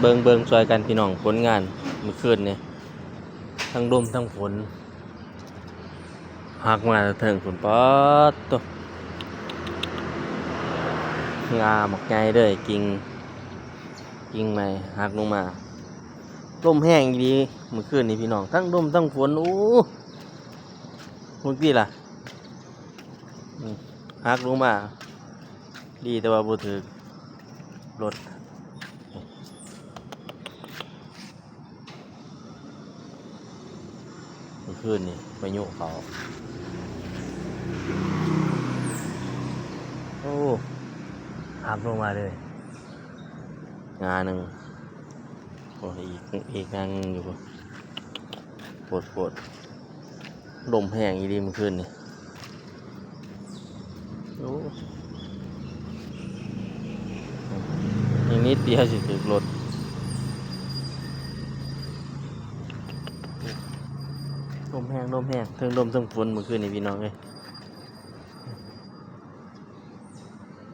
เบิ่งช่วยกันพี่น้องผลงานเมื่อคืนนี่ทั้งลมทั้งฝนหักมาถึงฝนป๊อดตัวงาหมกใหญ่เด้อกิ่งใหม่หักลงมาลมแห้งดีเมื่อคืนนี่พี่น้องทั้งลมทั้งฝนโอ้เมื่อกี้ล่ะหักลงมาดีแต่ว่าบ่ถึกรถเมื่อคืนนี่ไปโยกเขาโอ้หักลงมาเลยงาหนึ่งโอ้อีกงานอยู่ปวดลมแห้งอีดีเมื่อคืนนี่โอ้อีกนิดเดียวสิถึงรถลมแห้งถึงลมถึงฝนเมื่อคืนนี่พี่น้องเอ้ย